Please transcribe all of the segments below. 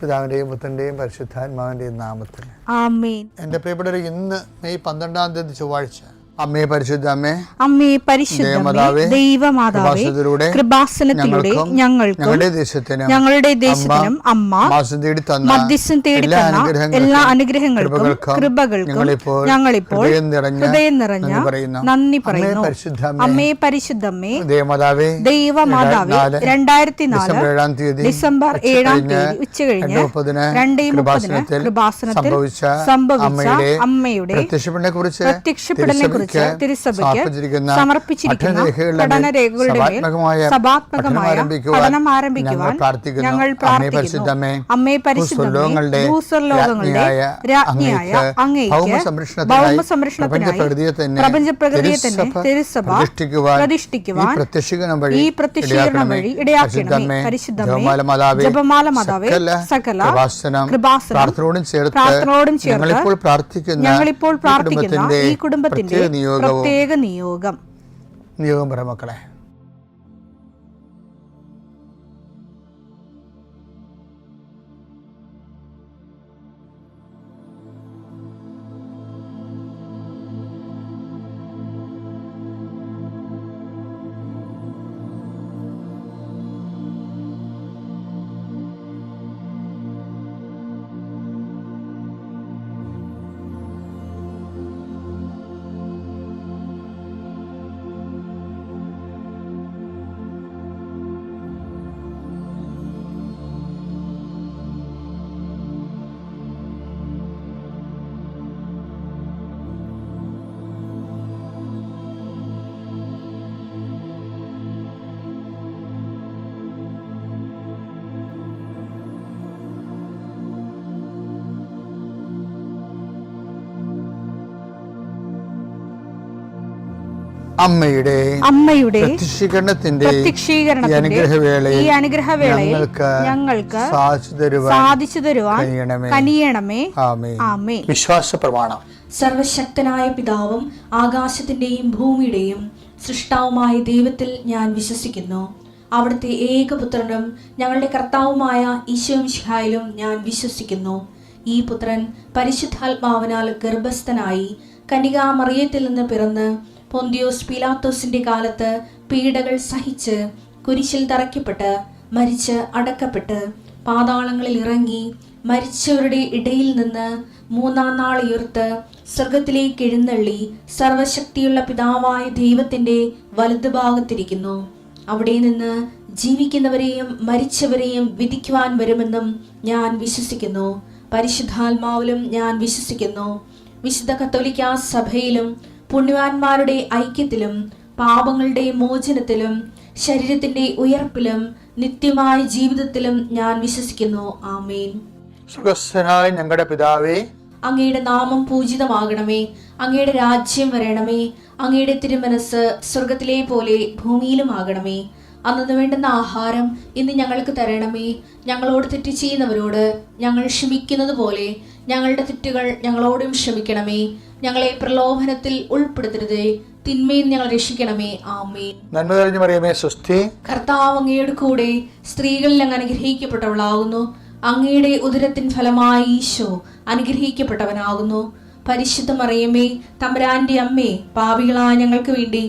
പിതാവിൻ്റെയും പുത്രൻ്റെയും പരിശുദ്ധാത്മാവിൻ്റെയും നാമത്തിൽ ആമേൻ. എൻ്റെ പ്രിയപ്പെട്ടവർ, ഇന്ന് മെയ് 12 ചൊവ്വാഴ്ച. അമ്മേ പരിശുദ്ധ അമ്മേ, അമ്മേ പരിശുദ്ധമേ, ദൈവമാതാവേ, കൃപാസനത്തിലൂടെ ഞങ്ങൾക്കും ഞങ്ങളുടെ ദേശത്തിനും അമ്മ മധ്യസ്ഥം തേടി തന്ന എല്ലാ അനുഗ്രഹങ്ങൾക്കും കൃപകൾക്കും ഞങ്ങളിപ്പോൾ ഹൃദയം നിറഞ്ഞ നന്ദി പറയുന്നു. അമ്മേ പരിശുദ്ധമേ, ദൈവമാതാവേ, 2004 ഡിസംബർ 7 ഉച്ചകഴിഞ്ഞ് 2:30 കൃപാസനത്തിൽ സംഭവിച്ച അമ്മയുടെ പ്രത്യക്ഷപ്പെടലിനെ കുറിച്ച് തിരുസഭയ്ക്ക് സമർപ്പിച്ചിരിക്കുന്ന പഠനരേഖകളുടെ മേൽ സഭാത്മകമായ പഠനം ആരംഭിക്കുവാൻ ഞങ്ങൾ പ്രാർത്ഥിക്കുന്നു. അമ്മേ പരിശുദ്ധമേ, ഭൂസ്വർലോകങ്ങളുടെ രാജ്ഞിയായ അങ്ങേയ്ക്ക് ഭൗമസംരക്ഷണത്തിനായി പ്രപഞ്ചപ്രകൃതിയെ തന്നെ തിരുസഭ പ്രതിഷ്ഠിക്കുവാൻ ഈ പ്രത്യക്ഷീകരണം വഴി ഇടയാക്കണമേ. പരിശുദ്ധമേ, ജപമാല മാതാവേ, സകല കൃപാസനം പ്രാർത്ഥനയോടും ചേർത്ത് ഞങ്ങളിപ്പോൾ പ്രാർത്ഥിക്കുന്ന ഈ കുടുംബത്തിന്റെ പ്രത്യേക നിയോഗം പറ മക്കളെ. അമ്മയുടെ പ്രത്യക്ഷീകരണത്തിന്റെ ഈ അനുഗ്രഹവേളയിൽ ഞങ്ങൾക്ക് സാധിച്ചു തരുവാൻ കനിയണമേ. ആമേൻ. വിശ്വാസ പ്രമാണം. സർവശക്തനായ പിതാവും ആകാശത്തിന്റെയും ഭൂമിയുടെയും സൃഷ്ടാവുമായ ദൈവത്തിൽ ഞാൻ വിശ്വസിക്കുന്നു. അവിടുത്തെ ഏകപുത്രനും ഞങ്ങളുടെ കർത്താവുമായ ഈശോമിശിഹായിലും ഞാൻ വിശ്വസിക്കുന്നു. ഈ പുത്രൻ പരിശുദ്ധാത്മാവിനാൽ ഗർഭസ്ഥനായി കന്യകാമറിയത്തിൽ നിന്ന് പിറന്ന് പൊന്തിയോസ് പീലാത്തോസിന്റെ കാലത്ത് പീഡകൾ സഹിച്ച് കുരിശിൽ തറയ്ക്കപ്പെട്ട് മരിച്ച് അടക്കപ്പെട്ട് പാതാളങ്ങളിൽ ഇറങ്ങി മരിച്ചവരുടെ ഇടയിൽ നിന്ന് 3-ാം നാൾ ഉയർത്ത് സ്വർഗത്തിലേക്ക് എഴുന്നള്ളി സർവശക്തിയുള്ള പിതാവായ ദൈവത്തിന്റെ വലതുഭാഗത്തിരിക്കുന്നു. അവിടെ നിന്ന് ജീവിക്കുന്നവരെയും മരിച്ചവരെയും വിധിക്കുവാൻ വരുമെന്നും ഞാൻ വിശ്വസിക്കുന്നു. പരിശുദ്ധാത്മാവിലും ഞാൻ വിശ്വസിക്കുന്നു. വിശുദ്ധ കത്തോലിക്കാ സഭയിലും പുണ്യവാന്മാരുടെ ഐക്യത്തിലും പാപങ്ങളുടെ മോചനത്തിലും ശരീരത്തിന്റെ ഉയർപ്പിലും നിത്യമായ ജീവിതത്തിലും ഞാൻ വിശ്വസിക്കുന്നു. ആമേൻ. സുഖസ്ഥനായ ഞങ്ങളുടെ പിതാവേ, അങ്ങയുടെ നാമം പൂജിതമാകണമേ. അങ്ങയുടെ രാജ്യം വരണമേ. അങ്ങയുടെ തിരുമനസ് സ്വർഗത്തിലെ പോലെ ഭൂമിയിലും ആകണമേ. അന്നു വേണ്ടുന്ന ആഹാരം ഇന്ന് ഞങ്ങൾക്ക് തരണമേ. ഞങ്ങളോട് തെറ്റ് ചെയ്യുന്നവരോട് ഞങ്ങൾ ക്ഷമിക്കുന്നത് പോലെ ഞങ്ങളുടെ തെറ്റുകൾ ഞങ്ങളോടും ക്ഷമിക്കണമേ. ഞങ്ങളെ പ്രലോഭനത്തിൽ ഉൾപ്പെടുത്തരുതേ, തിന്മയിൽ ഞങ്ങൾ രക്ഷിക്കണമേ. ആമേൻ. നന്മ നിറഞ്ഞ മറിയമേ, സ്വസ്തി. കർത്താവ് അങ്ങയുടെ കൂടെ സ്ത്രീകളിൽ അങ്ങ് അനുഗ്രഹിക്കപ്പെട്ടവളാകുന്നു. അങ്ങയുടെ ഉദരത്തിൻ ഫലമായി ഈശോ അനുഗ്രഹിക്കപ്പെട്ടവനാകുന്നു. പരിശുദ്ധ മറിയമേ, തമ്പുരാന്റെ അമ്മേ, പാപികളായ ഞങ്ങൾക്ക് വേണ്ടി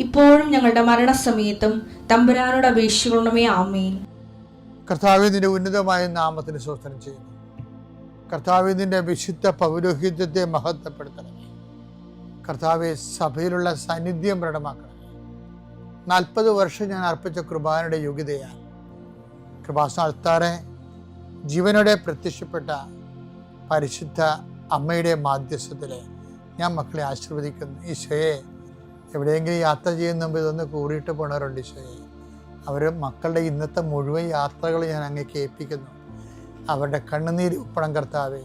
ഇപ്പോഴും ഞങ്ങളുടെ മരണസമയത്തും തമ്പുരാനോട് അപേക്ഷിക്കണമേ. ആമേൻ. കർത്താവേ, നിന്റെ ഉന്നതമായ നാമത്തിന് സ്തോത്രം ചെയ്യുന്നു. കർത്താവേ, നിന്റെ വിശുദ്ധ പൗരോഹിത്യത്തെ മഹത്വപ്പെടുത്തണമേ. കർത്താവെ, സഭയിലുള്ള സാന്നിധ്യം പ്രകടമാക്കണമേ. 40 വർഷം ഞാൻ അർപ്പിച്ച കൃപാനയുടെ യോഗ്യതയാണ്. കൃപാസ്ഥാനത്താറെ ജീവനോടെ പ്രത്യക്ഷപ്പെട്ട പരിശുദ്ധ അമ്മയുടെ മാധ്യസ്ഥത്തിലെ ഞാൻ മക്കളെ ആശീർവദിക്കുന്നു. ഈശോയെ, എവിടെയെങ്കിലും യാത്ര ചെയ്യുന്ന മുമ്പ് ഇതൊന്ന് കൂടിയിട്ട് പോണവരുണ്ട്. ഈശോയെ, അവർ മക്കളുടെ ഇന്നത്തെ മുഴുവൻ യാത്രകൾ ഞാൻ അങ്ങേക്ക് ഏൽപ്പിക്കുന്നു. അവരുടെ കണ്ണുനീര് ഉപ്പണം കർത്താവേ.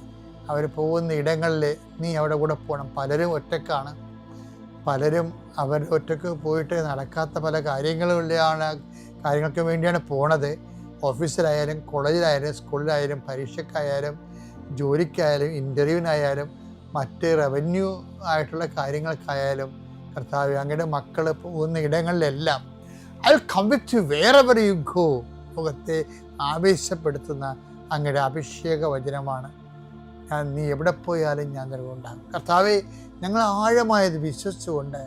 അവർ പോകുന്ന ഇടങ്ങളിൽ നീ അവിടെ കൂടെ പോകണം. പലരും ഒറ്റക്കാണ്. പലരും അവർ ഒറ്റക്ക് പോയിട്ട് നടക്കാത്ത പല കാര്യങ്ങൾക്ക് വേണ്ടിയാണ് പോണത്. ഓഫീസിലായാലും കോളേജിലായാലും സ്കൂളിലായാലും പരീക്ഷയ്ക്കായാലും ജോലിക്കായാലും ഇൻ്റർവ്യൂവിനായാലും മറ്റ് റവന്യൂ ആയിട്ടുള്ള കാര്യങ്ങൾക്കായാലും കർത്താവേ, അങ്ങയുടെ മക്കൾ പോകുന്ന ഇടങ്ങളിലെല്ലാം I come with you wherever you go. മുഖത്തെ ആവേശപ്പെടുത്തുന്ന അങ്ങയുടെ അഭിഷേക വചനമാണ്. നീ എവിടെ പോയാലും ഞാൻ നിലകൊണ്ടാകും. കർത്താവെ, ഞങ്ങൾ ആഴമായത് വിശ്വസിച്ചുകൊണ്ട്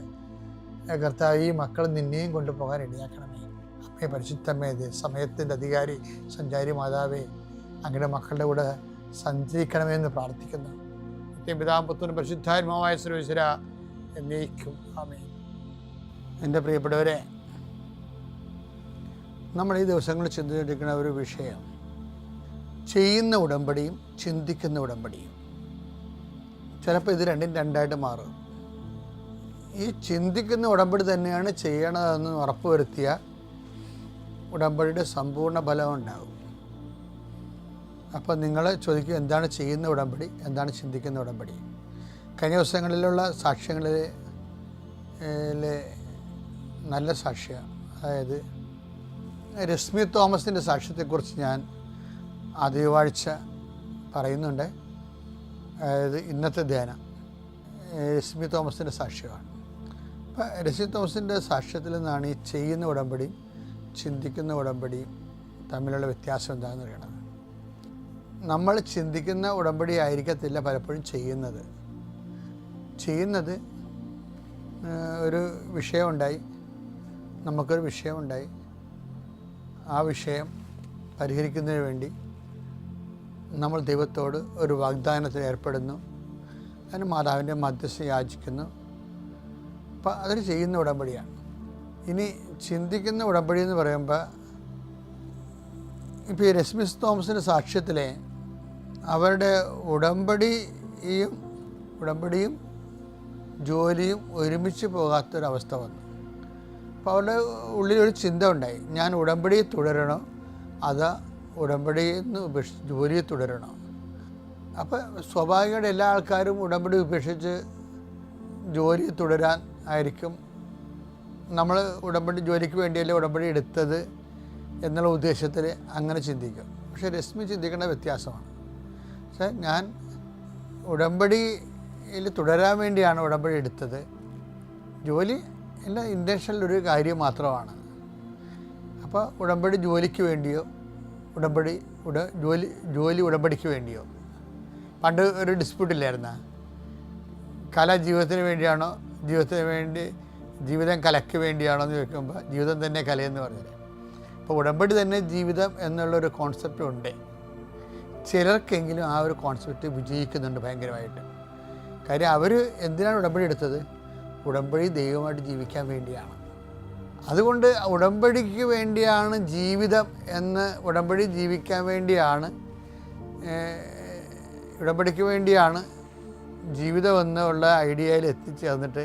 കർത്താവ് ഈ മക്കൾ നിന്നെയും കൊണ്ടുപോകാൻ ഇടയാക്കണമേ. അമ്മേ പരിശുദ്ധമേ, സമയത്തിൻ്റെ അധികാരി സഞ്ചാരി മാതാവേ, അങ്ങയുടെ മക്കളുടെ കൂടെ സഞ്ചരിക്കണമെന്ന് പ്രാർത്ഥിക്കുന്നു. പിതാവും പുത്രനും പരിശുദ്ധാത്മാവായ സർവ്വേശ്വര എന്നേക്കും ആമേൻ. എൻ്റെ പ്രിയപ്പെട്ടവരെ, നമ്മൾ ഈ ദിവസങ്ങളിൽ ചിന്തിച്ചിരിക്കുന്ന ഒരു വിഷയം ചെയ്യുന്ന ഉടമ്പടിയും ചിന്തിക്കുന്ന ഉടമ്പടിയും. ചിലപ്പോൾ ഇത് രണ്ടും രണ്ടായിട്ട് മാറും. ഈ ചിന്തിക്കുന്ന ഉടമ്പടി തന്നെയാണ് ചെയ്യണതെന്ന് ഉറപ്പുവരുത്തിയ ഉടമ്പടിയുടെ സമ്പൂർണ്ണ ഫലം ഉണ്ടാകും. അപ്പോൾ നിങ്ങൾ ചോദിക്കും, എന്താണ് ചെയ്യുന്ന ഉടമ്പടി, എന്താണ് ചിന്തിക്കുന്ന ഉടമ്പടി? കഴിഞ്ഞ ദിവസങ്ങളിലുള്ള സാക്ഷ്യങ്ങളിൽ നല്ല സാക്ഷ്യം, അതായത് രശ്മി തോമസിൻ്റെ സാക്ഷ്യത്തെക്കുറിച്ച് ഞാൻ ആദ്യവാഴ്ച പറയുന്നുണ്ട്. അതായത് ഇന്നത്തെ ധ്യാനം രശ്മി തോമസിൻ്റെ സാക്ഷ്യമാണ്. അപ്പം രശ്മി തോമസിൻ്റെ സാക്ഷ്യത്തിൽ നിന്നാണ് ഈ ചെയ്യുന്ന ഉടമ്പടിയും ചിന്തിക്കുന്ന ഉടമ്പടിയും തമ്മിലുള്ള വ്യത്യാസം എന്താണെന്ന് അറിയണത്. നമ്മൾ ചിന്തിക്കുന്ന ഉടമ്പടി ആയിരിക്കത്തില്ല പലപ്പോഴും ചെയ്യുന്നത്. ഒരു വിഷയമുണ്ടായി, നമുക്കൊരു വിഷയമുണ്ടായി, ആ വിഷയം പരിഹരിക്കുന്നതിന് വേണ്ടി നമ്മൾ ദൈവത്തോട് ഒരു വാഗ്ദാനത്തിൽ ഏർപ്പെടുന്നു, അതിന് മാതാവിൻ്റെ മധ്യസ്ഥ യാചിക്കുന്നു. അപ്പം അതൊരു ചെയ്യുന്ന ഉടമ്പടിയാണ്. ഇനി ചിന്തിക്കുന്ന ഉടമ്പടി എന്ന് പറയുമ്പോൾ, ഇപ്പോൾ ഈ രശ്മി തോമസിൻ്റെ സാക്ഷ്യത്തിലെ അവരുടെ ഉടമ്പടിയും ജോലിയും ഒരുമിച്ച് പോകാത്തൊരവസ്ഥ വന്നു. അപ്പോൾ അവരുടെ ഉള്ളിലൊരു ചിന്ത ഉണ്ടായി, ഞാൻ ഉടമ്പടി തുടരണോ അതോ ഉടമ്പടിയിൽ നിന്ന് ജോലിയെ തുടരണോ? അപ്പോൾ സ്വാഭാവികമായിട്ട് എല്ലാ ആൾക്കാരും ഉടമ്പടി ഉപേക്ഷിച്ച് ജോലി തുടരാൻ ആയിരിക്കും. നമ്മൾ ജോലിക്ക് വേണ്ടിയല്ലേ ഉടമ്പടി എടുത്തത് എന്നുള്ള ഉദ്ദേശത്തിൽ അങ്ങനെ ചിന്തിക്കും. പക്ഷേ രശ്മി ചിന്തിക്കേണ്ട വ്യത്യാസമാണ്. പക്ഷേ ഞാൻ ഉടമ്പടിയിൽ തുടരാൻ വേണ്ടിയാണ് ഉടമ്പടി എടുത്തത്, ജോലി എൻ്റെ ഇൻറ്റൻഷനിലൊരു കാര്യം മാത്രമാണ്. അപ്പോൾ ഉടമ്പടി ജോലിക്ക് വേണ്ടിയോ ജോലി ഉടമ്പടിക്ക് വേണ്ടിയോ? പണ്ട് ഒരു ഡിസ്പ്യൂട്ടില്ലായിരുന്ന, കല ജീവിതത്തിന് വേണ്ടിയാണോ, ജീവിതം കലയ്ക്ക് വേണ്ടിയാണോ എന്ന് ചോദിക്കുമ്പോൾ ജീവിതം തന്നെ കലയെന്ന് പറഞ്ഞത്. അപ്പോൾ ഉടമ്പടി തന്നെ ജീവിതം എന്നുള്ളൊരു കോൺസെപ്റ്റ് ഉണ്ട്. ചിലർക്കെങ്കിലും ആ ഒരു കോൺസെപ്റ്റ് വിജയിക്കുന്നുണ്ട് ഭയങ്കരമായിട്ട്. കാര്യം അവർ എന്തിനാണ് ഉടമ്പടി എടുത്തത്? ഉടമ്പടി ദൈവമായിട്ട് ജീവിക്കാൻ വേണ്ടിയാണ്. അതുകൊണ്ട് ഉടമ്പടിക്ക് വേണ്ടിയാണ് ജീവിതം ഉടമ്പടി ജീവിക്കാൻ വേണ്ടിയാണ്, ഉടമ്പടിക്ക് വേണ്ടിയാണ് ജീവിതം എന്നുള്ള ഐഡിയയിൽ എത്തിച്ചേർന്നിട്ട്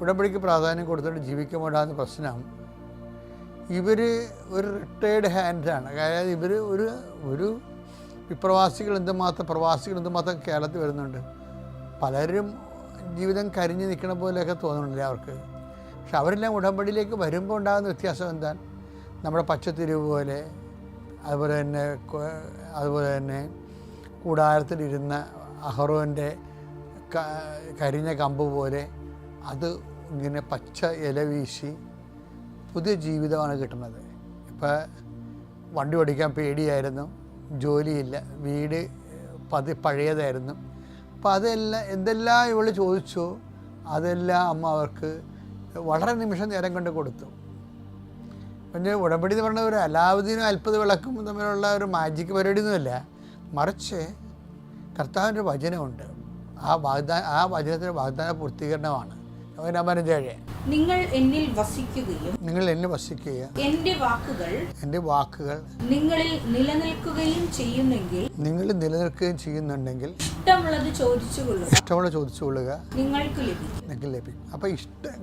ഉടമ്പടിക്ക് പ്രാധാന്യം കൊടുത്തിട്ട് ജീവിക്കുമ്പോഴാകുന്ന പ്രശ്നം, ഇവർ ഒരു റിട്ടയേർഡ് ഹാൻഡാണ്. അതായത് ഇവർ ഒരു പ്രവാസികൾ എന്തുമാത്രം കേരളത്തിൽ വരുന്നുണ്ട്. പലരും ജീവിതം കരിഞ്ഞു നിൽക്കണ പോലെയൊക്കെ തോന്നുന്നില്ല അവർക്ക്. പക്ഷെ അവരെല്ലാം ഉടമ്പടിയിലേക്ക് വരുമ്പോൾ ഉണ്ടാകുന്ന വ്യത്യാസം എന്താണ്? നമ്മുടെ പച്ചത്തിരിവ് പോലെ, അതുപോലെ തന്നെ കൂടാരത്തിലിരുന്ന അഹറോൻ്റെ കരിഞ്ഞ കമ്പ് പോലെ അത് ഇങ്ങനെ പച്ച ഇല വീശി പുതിയ ജീവിതമാണ് കിട്ടുന്നത്. ഇപ്പോൾ വണ്ടി ഓടിക്കാൻ പേടിയായിരുന്നു, ജോലിയില്ല, വീട് പഴയതായിരുന്നു. അപ്പോൾ എന്തെല്ലാം ഇവൾ ചോദിച്ചു അതെല്ലാം അമ്മ അവർക്ക് വളരെ നിമിഷം നേരം കൊണ്ട് കൊടുത്തു. പിന്നെ ഉടമ്പടി എന്ന് പറഞ്ഞ ഒരു അലാവുദ്ദീനും അൽപ്പത് വിളക്കും തമ്മിലുള്ള ഒരു മാജിക് പരിപാടിയൊന്നുമല്ല, മറിച്ച് കർത്താവിൻ്റെ വചനമുണ്ട്. ആ വചനത്തിൻ്റെ വാഗ്ദാന പൂർത്തീകരണമാണ്. നിങ്ങൾ എന്നിൽ വസിക്കുകയും എൻ്റെ വാക്കുകൾ നിങ്ങളിൽ നിലനിൽക്കുകയും ചെയ്യുന്നുണ്ടെങ്കിൽ ഇഷ്ടമുള്ളത് ചോദിച്ചുകൊള്ളുക, നിങ്ങൾക്ക് ലഭിക്കും. അപ്പോൾ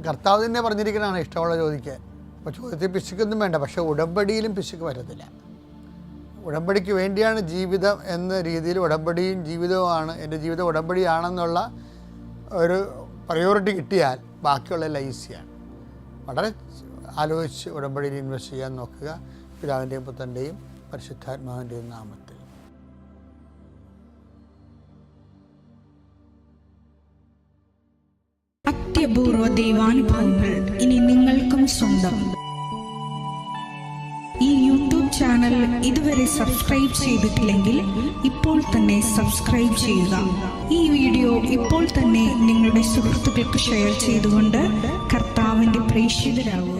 കർത്താവ് തന്നെ പറഞ്ഞിരിക്കുന്നതാണ് ഇഷ്ടമുള്ള ചോദിക്കാൻ. അപ്പോൾ ചോദ്യത്തിൽ പിശുക്കൊന്നും വേണ്ട. പക്ഷേ ഉടമ്പടിയിലും പിശുക്ക് വരത്തില്ല. ഉടമ്പടിക്ക് വേണ്ടിയാണ് ജീവിതം എന്ന രീതിയിൽ ഉടമ്പടിയും ജീവിതവുമാണ്, എൻ്റെ ജീവിതം ഉടമ്പടിയാണെന്നുള്ള ഒരു പ്രയോറിറ്റി കിട്ടിയാൽ ബാക്കിയുള്ളതെല്ലാം ഈസിയാണ്. വളരെ ആലോചിച്ച് ഉടമ്പടിയിൽ ഇൻവെസ്റ്റ് ചെയ്യാൻ നോക്കുക. പിതാവിൻ്റെയും പുത്രൻ്റെയും പരിശുദ്ധാത്മാവിൻ്റെയും നാമത്തിൽ. അത്യപൂർവ ദൈവാനുഭവങ്ങൾ ഇനി നിങ്ങൾക്കും സ്വന്തം. ഈ യൂട്യൂബ് ചാനൽ ഇതുവരെ സബ്സ്ക്രൈബ് ചെയ്തിട്ടില്ലെങ്കിൽ ഇപ്പോൾ തന്നെ സബ്സ്ക്രൈബ് ചെയ്യുക. ഈ വീഡിയോ ഇപ്പോൾ തന്നെ നിങ്ങളുടെ സുഹൃത്തുക്കൾക്ക് ഷെയർ ചെയ്തുകൊണ്ട് കർത്താവിൻ്റെ പ്രേക്ഷിതരാകുക.